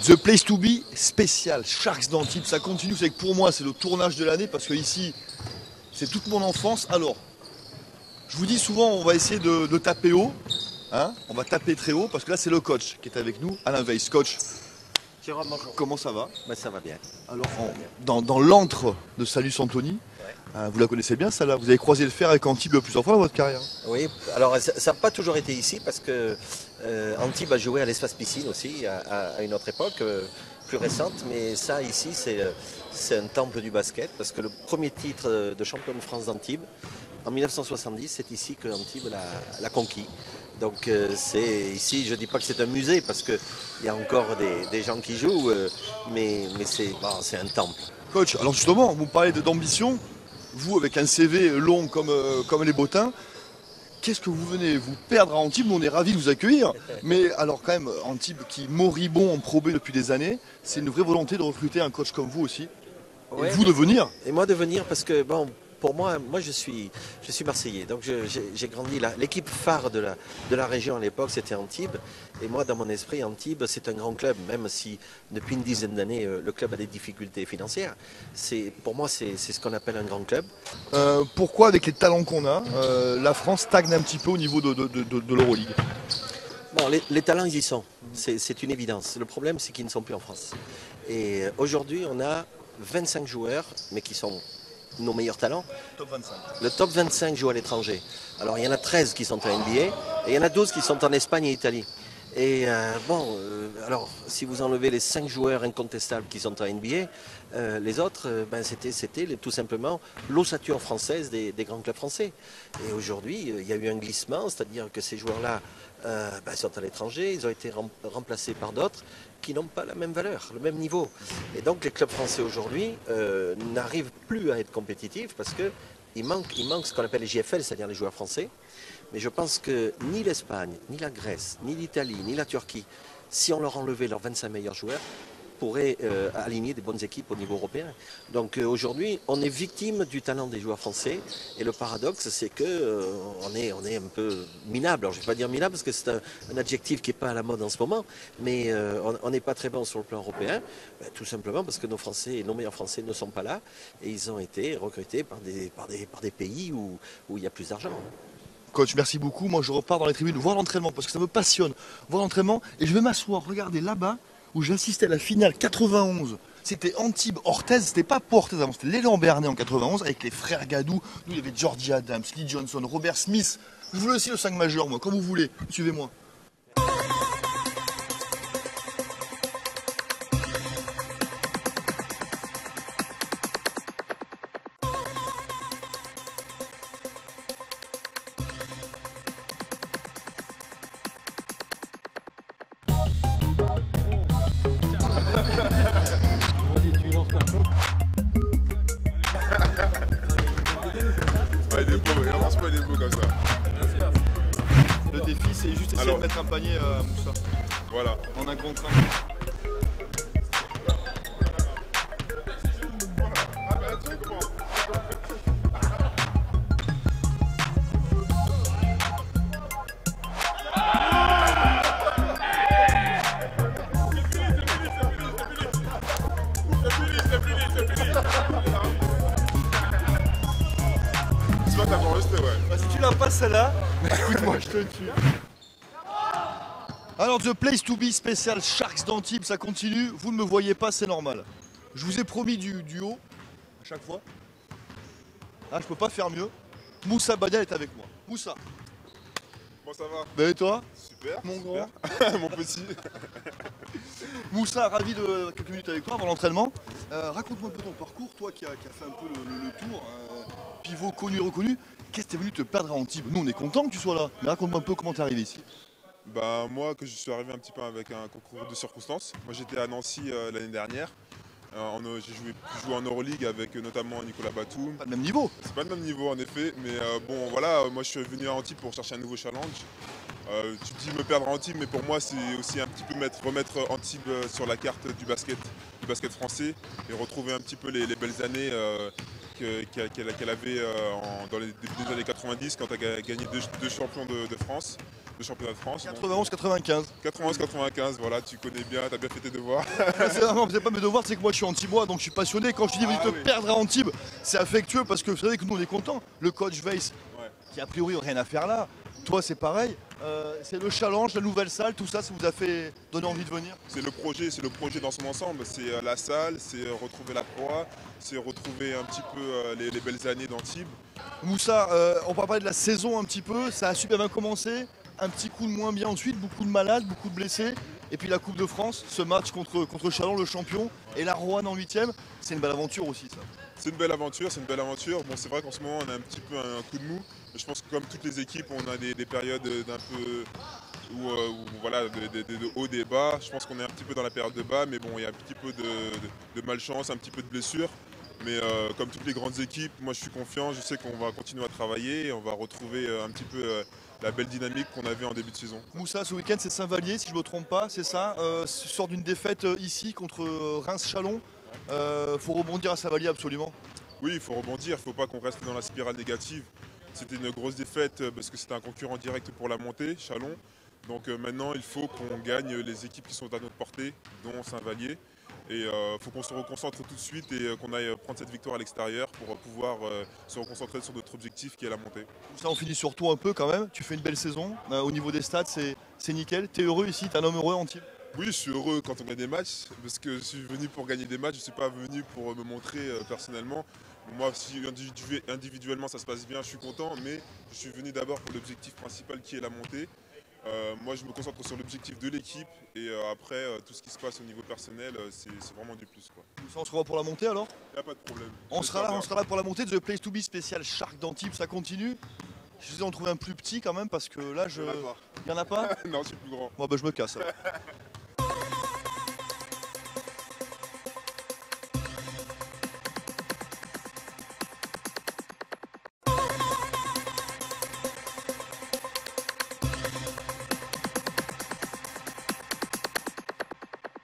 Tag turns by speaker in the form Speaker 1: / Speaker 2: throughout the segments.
Speaker 1: The Place to Be spécial, Sharks d'Antibes, ça continue, c'est que pour moi c'est le tournage de l'année parce que ici c'est toute mon enfance. Alors, je vous dis souvent on va essayer de taper haut, hein, on va taper très haut parce que là c'est le coach qui est avec nous, Alain Weiss. Coach,
Speaker 2: Jérôme, bonjour.
Speaker 1: comment ça va?
Speaker 2: Ça va bien.
Speaker 1: Alors, dans l'antre de Salus Antony, vous la connaissez bien celle-là, vous avez croisé le fer avec Antibes plusieurs fois dans votre carrière.
Speaker 2: Oui, alors ça n'a pas toujours été ici parce que Antibes a joué à l'espace piscine aussi à une autre époque, plus récente, mais ça ici c'est un temple du basket parce que le premier titre de champion de France d'Antibes en 1970, c'est ici que Antibes l'a conquis. Donc c'est ici, je ne dis pas que c'est un musée parce qu'il y a encore des gens qui jouent, mais c'est un temple.
Speaker 1: Coach, alors justement, vous parlez d'ambition, vous avec un CV long comme les bottins, qu'est-ce que vous venez vous perdre à Antibes? Nous on est ravis de vous accueillir, mais alors quand même Antibes qui moribond en Pro B depuis des années, c'est une vraie volonté de recruter un coach comme vous aussi, et vous de venir.
Speaker 2: Et moi de venir parce que bon, pour moi je suis Marseillais, donc j'ai grandi là. L'équipe phare de la région à l'époque c'était Antibes, et moi dans mon esprit Antibes c'est un grand club, même si depuis une dizaine d'années le club a des difficultés financières. Pour moi c'est ce qu'on appelle un grand club.
Speaker 1: Pourquoi avec les talents qu'on a, la France stagne un petit peu au niveau de l'Euroleague?
Speaker 2: Bon, les talents ils y sont, c'est une évidence. Le problème c'est qu'ils ne sont plus en France. Et aujourd'hui on a 25 joueurs, mais qui sont nos meilleurs talents.
Speaker 1: Top 25.
Speaker 2: Le top 25 joue à l'étranger. Alors il y en a 13 qui sont en NBA et il y en a 12 qui sont en Espagne et Italie. Et alors si vous enlevez les 5 joueurs incontestables qui sont en NBA, les autres, c'était tout simplement l'ossature française des grands clubs français. Et aujourd'hui, il y a eu un glissement, c'est-à-dire que ces joueurs-là sont à l'étranger, ils ont été remplacés par d'autres qui n'ont pas la même valeur, le même niveau. Et donc les clubs français aujourd'hui n'arrivent plus à être compétitifs parce qu'il manque ce qu'on appelle les JFL, c'est-à-dire les joueurs français. Mais je pense que ni l'Espagne, ni la Grèce, ni l'Italie, ni la Turquie, si on leur enlevait leurs 25 meilleurs joueurs, pourraient aligner des bonnes équipes au niveau européen. Donc aujourd'hui, on est victime du talent des joueurs français. Et le paradoxe, c'est que on est un peu minable. Alors je ne vais pas dire minable parce que c'est un adjectif qui n'est pas à la mode en ce moment, mais on n'est pas très bon sur le plan européen, tout simplement parce que nos meilleurs Français ne sont pas là et ils ont été recrutés par des pays où il y a plus d'argent.
Speaker 1: Coach, merci beaucoup. Moi, je repars dans les tribunes voir l'entraînement parce que ça me passionne. Voir l'entraînement et je vais m'asseoir. Regardez là-bas où j'assistais à la finale 91. C'était Antibes-Orthez. C'était pas pour Orthez avant, c'était l'élan Bernet en 91 avec les frères Gadou. Nous, il y avait Georgie Adams, Lee Johnson, Robert Smith. Je voulais aussi le 5 majeur, moi, comme vous voulez. Suivez-moi. Le défi, c'est juste essayer de mettre un panier à Moussa.
Speaker 3: Voilà.
Speaker 1: En un contre un. Si tu la passes celle-là, écoute-moi, je te tue. Alors, The Place to Be spécial Sharks d'Antibes, ça continue. Vous ne me voyez pas, c'est normal. Je vous ai promis du haut, à chaque fois. Ah, je peux pas faire mieux. Moussa Badial est avec moi. Moussa.
Speaker 3: Bon, ça va?
Speaker 1: Ben et toi?
Speaker 3: Super.
Speaker 1: Mon grand.
Speaker 3: Mon petit.
Speaker 1: Moussa, ravi de quelques minutes avec toi avant l'entraînement. Raconte-moi un peu ton parcours, toi qui as fait un peu le tour, pivot connu, reconnu. Qu'est-ce que tu es venu te perdre à Antibes? Nous, on est content que tu sois là. Mais raconte-moi un peu comment tu es arrivé ici.
Speaker 3: Bah, moi, que je suis arrivé un petit peu avec un concours de circonstances. Moi, j'étais à Nancy l'année dernière. J'ai joué en Euroleague avec notamment Nicolas Batum.
Speaker 1: Pas le même niveau.
Speaker 3: C'est pas le même niveau en effet, mais bon voilà, moi je suis venu à Antibes pour chercher un nouveau challenge. Tu me dis me perdre à Antibes, mais pour moi c'est aussi un petit peu remettre Antibes sur la carte du basket français et retrouver un petit peu les belles années qu'elle avait dans les débuts des années 90 quand elle a gagné deux champions de France. le championnat de France.
Speaker 1: 91-95.
Speaker 3: 91-95, voilà, tu connais bien, tu as bien fait tes devoirs.
Speaker 1: C'est pas mes devoirs, c'est que moi je suis antibois, donc je suis passionné. Quand je te dis vous te perdre à Antibes, c'est affectueux parce que vous savez que nous on est contents. Le coach Weiss, qui a priori rien à faire là, toi c'est pareil. C'est le challenge, la nouvelle salle, tout ça, ça vous a fait donner envie de venir?
Speaker 3: C'est le projet dans son ensemble. C'est la salle, c'est retrouver la proie, c'est retrouver un petit peu les belles années d'Antibes.
Speaker 1: Moussa, on va parler de la saison un petit peu, ça a super bien commencé. Un petit coup de moins bien ensuite, beaucoup de malades, beaucoup de blessés. Et puis la Coupe de France, ce match contre Chalon, le champion, et la Roanne en 8e, c'est une belle aventure aussi ça.
Speaker 3: C'est une belle aventure, c'est une belle aventure. Bon, c'est vrai qu'en ce moment on a un petit peu un coup de mou. Je pense que comme toutes les équipes, on a des périodes d'un peu voilà, de haut, des bas. Je pense qu'on est un petit peu dans la période de bas, mais bon, il y a un petit peu de malchance, un petit peu de blessure. Mais comme toutes les grandes équipes, moi je suis confiant, je sais qu'on va continuer à travailler et on va retrouver un petit peu la belle dynamique qu'on avait en début de saison.
Speaker 1: Moussa, ce week-end c'est Saint-Vallier, si je ne me trompe pas, c'est ça. Sort d'une défaite ici contre Reims-Chalon. Faut rebondir à Saint-Vallier absolument.
Speaker 3: Oui, il faut rebondir, il ne faut pas qu'on reste dans la spirale négative. C'était une grosse défaite parce que c'était un concurrent direct pour la montée, Chalon. Donc maintenant il faut qu'on gagne les équipes qui sont à notre portée, dont Saint-Vallier. Et il faut qu'on se reconcentre tout de suite et qu'on aille prendre cette victoire à l'extérieur pour pouvoir se reconcentrer sur notre objectif qui est la montée.
Speaker 1: Ça, on finit sur toi un peu quand même. Tu fais une belle saison. Au niveau des stats, c'est nickel. Tu es heureux ici, tu es un homme heureux Antibes?
Speaker 3: Oui, je suis heureux quand on gagne des matchs parce que je suis venu pour gagner des matchs. Je ne suis pas venu pour me montrer personnellement. Moi, si individuellement ça se passe bien, je suis content. Mais je suis venu d'abord pour l'objectif principal qui est la montée. Moi, je me concentre sur l'objectif de l'équipe et après, tout ce qui se passe au niveau personnel, c'est vraiment du plus, quoi.
Speaker 1: On se revoit pour la montée alors?
Speaker 3: Il n'y a pas de problème.
Speaker 1: On sera là pour la montée. The Place to Be spécial Shark d'Antibes, ça continue. Je vais en trouver un plus petit quand même parce que là, il n'y en a pas.
Speaker 3: Non, je suis plus grand.
Speaker 1: Bon, bah, je me casse. Alors.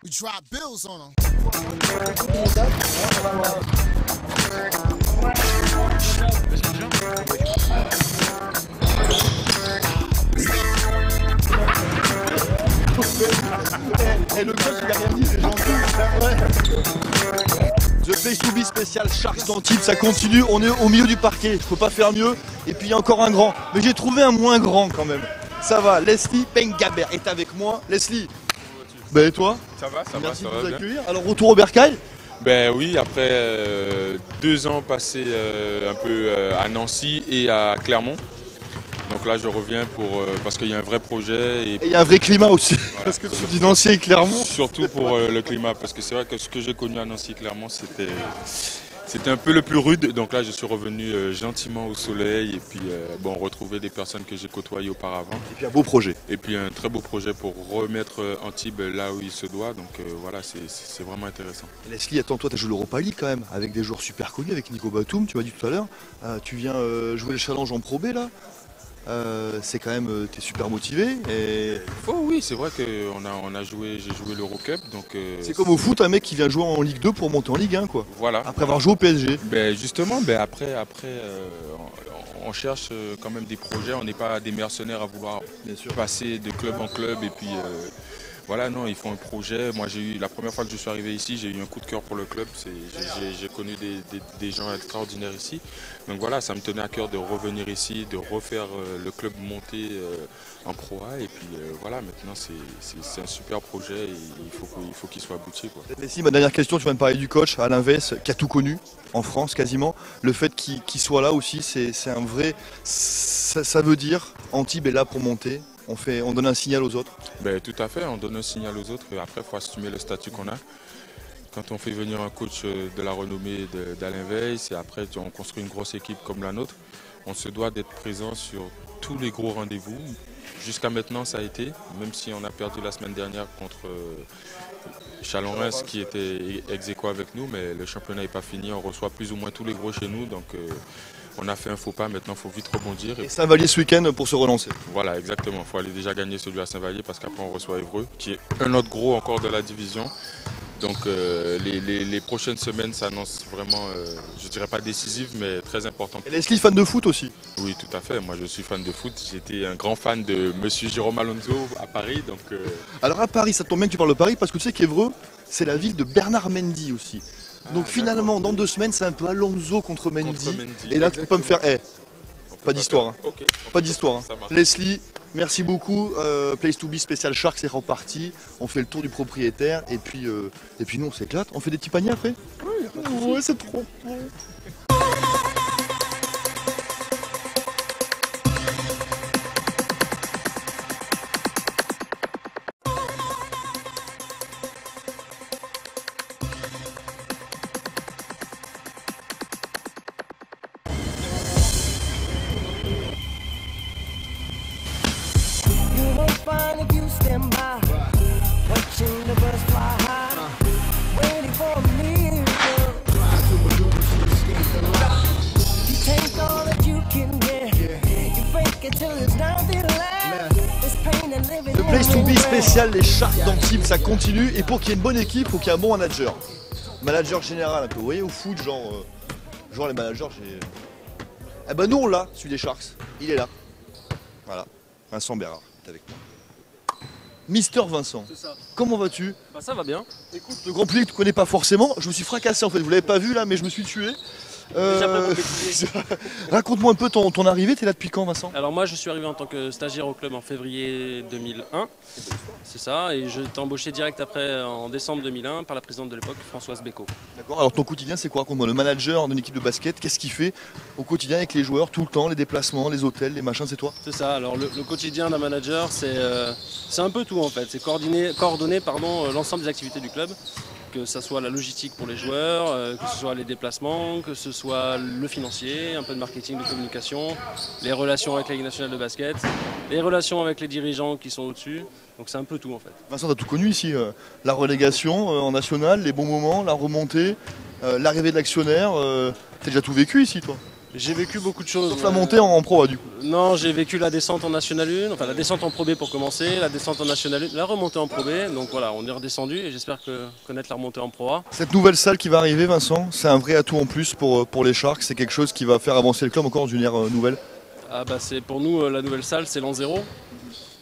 Speaker 4: We drop bills on them.
Speaker 1: Et le coach il a rien dit, c'est gentil. Ouais. The Place to Be spécial Sharks d'Antibes, ça continue. On est au milieu du parquet, je peux pas faire mieux. Et puis il y a encore un grand, mais j'ai trouvé un moins grand quand même. Ça va, Leslie Pengaber est avec moi. Leslie, ben et toi?
Speaker 5: Ça va,
Speaker 1: Merci
Speaker 5: ça
Speaker 1: de
Speaker 5: va
Speaker 1: nous
Speaker 5: bien.
Speaker 1: accueillir. Alors retour au Bercail?
Speaker 5: Ben oui, après 2 ans passés un peu à Nancy et à Clermont. Donc là je reviens parce qu'il y a un vrai projet.
Speaker 1: Et il y a un vrai climat aussi, parce que tu dis Nancy et Clermont.
Speaker 5: Surtout pour le climat, parce que c'est vrai que ce que j'ai connu à Nancy et Clermont, c'était un peu le plus rude. Donc là je suis revenu gentiment au soleil et puis bon, retrouver des personnes que j'ai côtoyées auparavant.
Speaker 1: Et puis un beau projet.
Speaker 5: Et puis un très beau projet pour remettre Antibes là où il se doit. Donc voilà, c'est vraiment intéressant.
Speaker 1: Leslie, attends, toi tu as joué l'Europa League quand même, avec des joueurs super connus, avec Nico Batum, tu m'as dit tout à l'heure. Tu viens jouer le challenge en Pro B là. C'est quand même, t'es super motivé. Et...
Speaker 5: Oh oui, c'est vrai que j'ai joué l'Eurocup. Donc
Speaker 1: c'est comme au foot, un mec qui vient jouer en Ligue 2 pour monter en Ligue 1 quoi.
Speaker 5: Voilà.
Speaker 1: Après avoir joué au PSG.
Speaker 5: Ben justement, après on cherche quand même des projets. On n'est pas des mercenaires à vouloir passer de club en club et puis voilà, non, ils font un projet. Moi, la première fois que je suis arrivé ici, j'ai eu un coup de cœur pour le club. J'ai connu des gens extraordinaires ici. Donc voilà, ça me tenait à cœur de revenir ici, de refaire le club monter en Pro A. Et puis voilà, maintenant, c'est un super projet et il faut qu'il soit abouti, quoi.
Speaker 1: Leslie, ma dernière question, tu vas me parler du coach, Alain Weiss, qui a tout connu en France quasiment. Le fait qu'il soit là aussi, c'est un vrai... Ça veut dire, Antibes est là pour monter. On donne un signal aux autres?
Speaker 5: Ben, tout à fait, on donne un signal aux autres. Après, il faut assumer le statut qu'on a. Quand on fait venir un coach de la renommée d'Alain Weiss, et après on construit une grosse équipe comme la nôtre, on se doit d'être présent sur tous les gros rendez-vous. Jusqu'à maintenant, ça a été, même si on a perdu la semaine dernière contre Chalon-Reims qui était ex-aequo avec nous, mais le championnat n'est pas fini. On reçoit plus ou moins tous les gros chez nous. Donc, on a fait un faux pas, maintenant il faut vite rebondir.
Speaker 1: Et Saint-Vallier ce week-end pour se relancer.
Speaker 5: Voilà, exactement. Il faut aller déjà gagner celui à Saint-Vallier parce qu'après on reçoit Évreux, qui est un autre gros encore de la division. Donc les prochaines semaines s'annoncent vraiment, je dirais pas décisives, mais très importantes.
Speaker 1: Et Leslie, fan de foot aussi.
Speaker 5: Oui, tout à fait. Moi, je suis fan de foot. J'étais un grand fan de Monsieur Jérôme Alonso à Paris. Donc,
Speaker 1: Alors à Paris, ça tombe bien que tu parles de Paris parce que tu sais qu'Évreux, c'est la ville de Bernard Mendy aussi. Donc finalement, dans 2 semaines, c'est un peu Alonso contre Mendy.
Speaker 5: Contre Mendy,
Speaker 1: Et là, tu peux pas me faire... pas d'histoire. Hein.
Speaker 5: Ok.
Speaker 1: Pas d'histoire. Hein.
Speaker 5: Ça marche.
Speaker 1: Leslie, merci beaucoup. Place to be spécial Shark, c'est reparti. On fait le tour du propriétaire et puis nous on s'éclate. On fait des petits paniers après. Oui, ouais, c'est trop bon.
Speaker 6: You won't find if you stand by, watching the birds fly high, waiting for a miracle. You take all that you can get, you fake it till it's nothing left. It's pain and living.
Speaker 1: Le Place to be spécial, les Sharks d'Antibes, ça continue. Et pour qu'il y ait une bonne équipe, il faut qu'il y ait un bon manager. Manager général un peu. Vous voyez au foot, genre les managers, j'ai... Eh ben nous on l'a, celui des Sharks. Il est là. Voilà. Vincent Bérard est avec moi. Mister Vincent, comment vas-tu?
Speaker 7: Bah ça va bien.
Speaker 1: Écoute, le grand public ne te connaît pas forcément. Je me suis fracassé en fait, vous l'avez pas vu là, mais je me suis tué.
Speaker 7: Déjà pas compétitif.
Speaker 1: Raconte-moi un peu ton arrivée, t'es là depuis quand Vincent?
Speaker 7: Alors moi je suis arrivé en tant que stagiaire au club en février 2001. C'est ça, et je t'ai embauché direct après en décembre 2001 par la présidente de l'époque, Françoise Bécaud.
Speaker 1: D'accord, alors ton quotidien c'est quoi? Raconte-moi, le manager d'une équipe de basket, qu'est-ce qu'il fait au quotidien avec les joueurs, tout le temps, les déplacements, les hôtels, les machins, c'est toi?
Speaker 7: C'est ça, alors le quotidien d'un manager c'est un peu tout en fait, c'est coordonner l'ensemble des activités du club. Que ce soit la logistique pour les joueurs, que ce soit les déplacements, que ce soit le financier, un peu de marketing, de communication, les relations avec la Ligue nationale de basket, les relations avec les dirigeants qui sont au-dessus. Donc c'est un peu tout en fait.
Speaker 1: Vincent, t'as tout connu ici, la relégation en national, les bons moments, la remontée, l'arrivée de l'actionnaire, t'as déjà tout vécu ici toi?
Speaker 7: J'ai vécu beaucoup de choses.
Speaker 1: Sauf la montée en pro du coup.
Speaker 7: Non, j'ai vécu la descente en National 1, enfin la descente en Pro B pour commencer, la descente en National 1, la remontée en Pro B. Donc voilà, on est redescendu et j'espère connaître la remontée en Pro A.
Speaker 1: Cette nouvelle salle qui va arriver Vincent, c'est un vrai atout en plus pour les Sharks, c'est quelque chose qui va faire avancer le club encore d'une ère nouvelle.
Speaker 7: Ah bah c'est pour nous la nouvelle salle, c'est l'an zéro.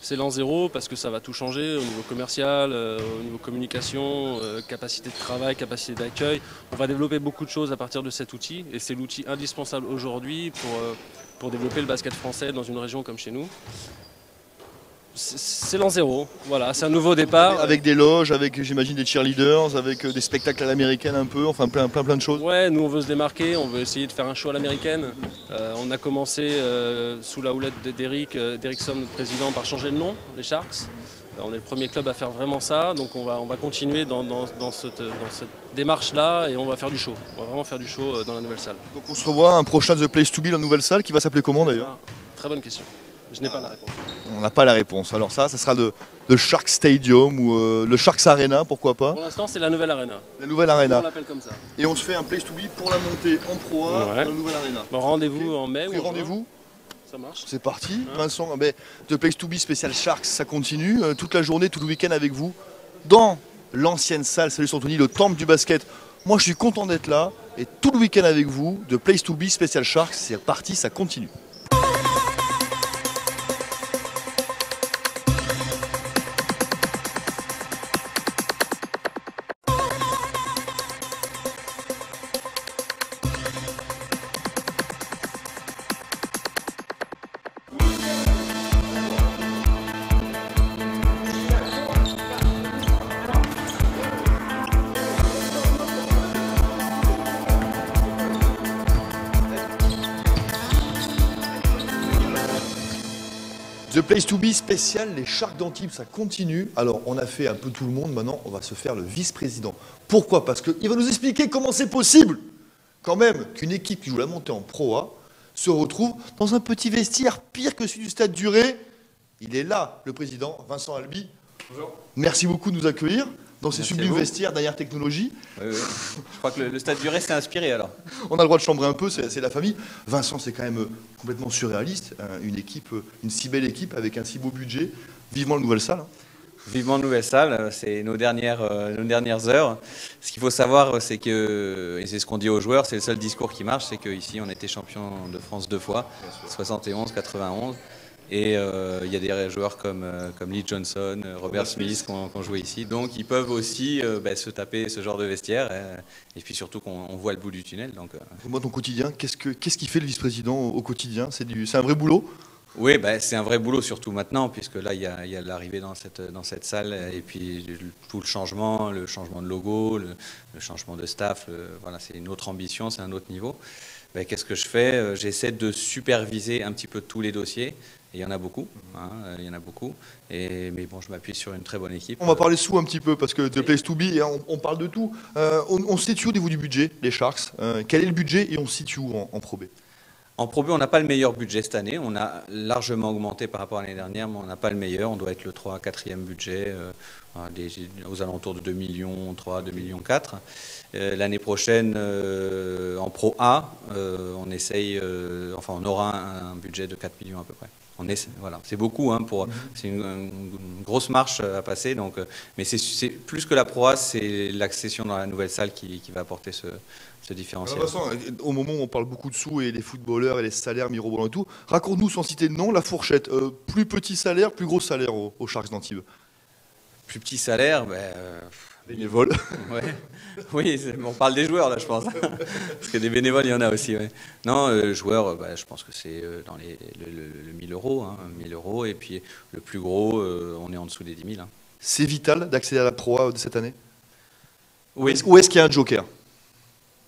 Speaker 7: C'est l'an zéro parce que ça va tout changer au niveau commercial, au niveau communication, capacité de travail, capacité d'accueil. On va développer beaucoup de choses à partir de cet outil et c'est l'outil indispensable aujourd'hui pour développer le basket français dans une région comme chez nous. C'est l'an zéro, voilà, c'est un nouveau départ.
Speaker 1: Avec des loges, avec j'imagine des cheerleaders, avec des spectacles à l'américaine un peu, enfin plein de choses.
Speaker 7: Ouais, nous on veut se démarquer, on veut essayer de faire un show à l'américaine. On a commencé sous la houlette d'Erickson, notre président, par changer le nom, les Sharks. On est le premier club à faire vraiment ça, donc on va continuer dans cette démarche-là et on va faire du show. On va vraiment faire du show dans la nouvelle salle.
Speaker 1: Donc on se revoit un prochain The Place to Be, la nouvelle salle, qui va s'appeler comment d'ailleurs?
Speaker 7: Très bonne question. Je n'ai pas la réponse.
Speaker 1: On n'a pas la réponse. Alors ça sera le Shark Stadium ou le Sharks Arena, pourquoi pas.
Speaker 7: Pour l'instant, c'est la nouvelle arena.
Speaker 1: La nouvelle Arena.
Speaker 7: On l'appelle comme ça.
Speaker 1: Et on se fait un Place to Be pour la montée en Pro A,
Speaker 7: Ouais.
Speaker 1: dans la nouvelle Arena.
Speaker 7: Bon, rendez-vous en mai.
Speaker 1: Pris
Speaker 7: ou en juin.
Speaker 1: rendez-vous,
Speaker 7: Ça marche.
Speaker 1: c'est parti. Vincent, The Place to Be spécial Sharks, ça continue. Toute la journée, tout le week-end avec vous. Dans l'ancienne salle, salut Santoni, le temple du basket. Moi, je suis content d'être là. Et tout le week-end avec vous, The Place to Be spécial Sharks, c'est parti, ça continue. The Place to Be spécial, les Sharks d'Antibes, ça continue. Alors, on a fait un peu tout le monde, maintenant, on va se faire le vice-président. Pourquoi? Parce qu'il va nous expliquer comment c'est possible, quand même, qu'une équipe qui joue la montée en Pro A se retrouve dans un petit vestiaire pire que celui du Stade du Ré. Il est là, le président, Vincent Albi.
Speaker 8: Bonjour.
Speaker 1: Merci beaucoup de nous accueillir dans ces
Speaker 8: Merci à
Speaker 1: sublimes
Speaker 8: vous.
Speaker 1: vestiaires dernière technologie.
Speaker 8: Oui, oui. Je crois que le Stade du Ré s'est inspiré alors.
Speaker 1: On a le droit de chambrer un peu, c'est la famille. Vincent, c'est quand même complètement surréaliste, hein, une équipe, une si belle équipe avec un si beau budget. Vivement la nouvelle salle. Hein.
Speaker 8: Vivement nouvelle salle, c'est nos dernières heures. Ce qu'il faut savoir, c'est que, et c'est ce qu'on dit aux joueurs, c'est le seul discours qui marche, c'est qu'ici on était champion de France 2 fois, 71, 91. Et il y a des joueurs comme Lee Johnson, Robert Smith qui ont joué ici. Donc ils peuvent aussi se taper ce genre de vestiaire. Et puis surtout qu'on voit le bout du tunnel. Donc,
Speaker 1: Moi, ton quotidien, qu'est-ce qu'il fait le vice-président au quotidien? C'est un vrai boulot?
Speaker 8: Oui, c'est un vrai boulot, surtout maintenant, puisque là, il y a l'arrivée dans cette salle, et puis tout le changement de logo, le changement de staff, voilà, c'est une autre ambition, c'est un autre niveau. Qu'est-ce que je fais? J'essaie de superviser un petit peu tous les dossiers, et il y en a beaucoup, il y en a beaucoup, mais bon, je m'appuie sur une très bonne équipe.
Speaker 1: On va parler sous un petit peu, parce que The Place to Be, on parle de tout. On se situe au niveau du budget, les Sharks. Quel est le budget et on se situe où en Pro B?
Speaker 8: En Pro B, on n'a pas le meilleur budget cette année. On a largement augmenté par rapport à l'année dernière, mais on n'a pas le meilleur. On doit être le 3 4e budget, aux alentours de 2 millions 3, 2 millions 4. L'année prochaine, en Pro A, on essaye, on aura un budget de 4 millions à peu près. Voilà, c'est beaucoup, c'est une grosse marche à passer. Donc, mais c'est plus que la Pro A, c'est l'accession dans la nouvelle salle qui va apporter ce différentiel.
Speaker 1: Au moment où on parle beaucoup de sous et les footballeurs et les salaires mirobolants et tout, raconte-nous sans citer de nom la fourchette. Plus petit salaire, plus gros salaire aux Sharks d'Antibes?
Speaker 8: Plus petit salaire,
Speaker 1: bénévoles.
Speaker 8: Ouais. Oui, on parle des joueurs là, je pense. Parce que des bénévoles, il y en a aussi. Ouais. Non, joueurs, je pense que c'est dans le 1000 euros. 1000 euros. Et puis le plus gros, on est en dessous des 10 000.
Speaker 1: C'est vital d'accéder à la Pro A de cette année?
Speaker 8: Oui.
Speaker 1: Ou est-ce qu'il y a un joker?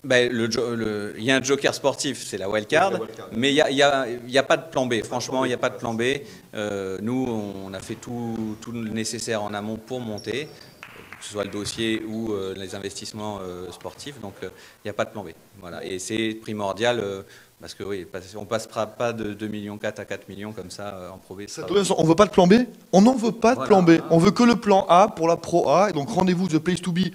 Speaker 8: Il y a un joker sportif, c'est la wildcard, mais il n'y a pas de plan B. Franchement, il n'y a pas de plan B. Nous, on a fait tout le nécessaire en amont pour monter, que ce soit le dossier ou les investissements sportifs. Donc, il n'y a pas de plan B. Voilà. Et c'est primordial, parce que oui, on ne passera pas de 2,4 millions à 4 millions comme ça en Pro B.
Speaker 1: On ne veut pas de plan B? On n'en veut pas de plan B. On veut que le plan A pour la Pro A. Et donc, rendez-vous The Place to Be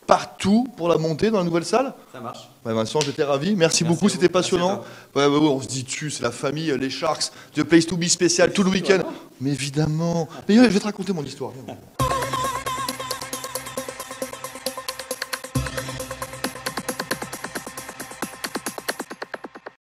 Speaker 1: partout pour la montée dans la nouvelle salle.
Speaker 8: Ça marche.
Speaker 1: Vincent, j'étais ravi. Merci beaucoup, c'était passionnant. On se dit dessus, c'est la famille, les Sharks, The Place to Be spécial tout le week-end. Mais évidemment. Mais je vais te raconter mon histoire. Viens.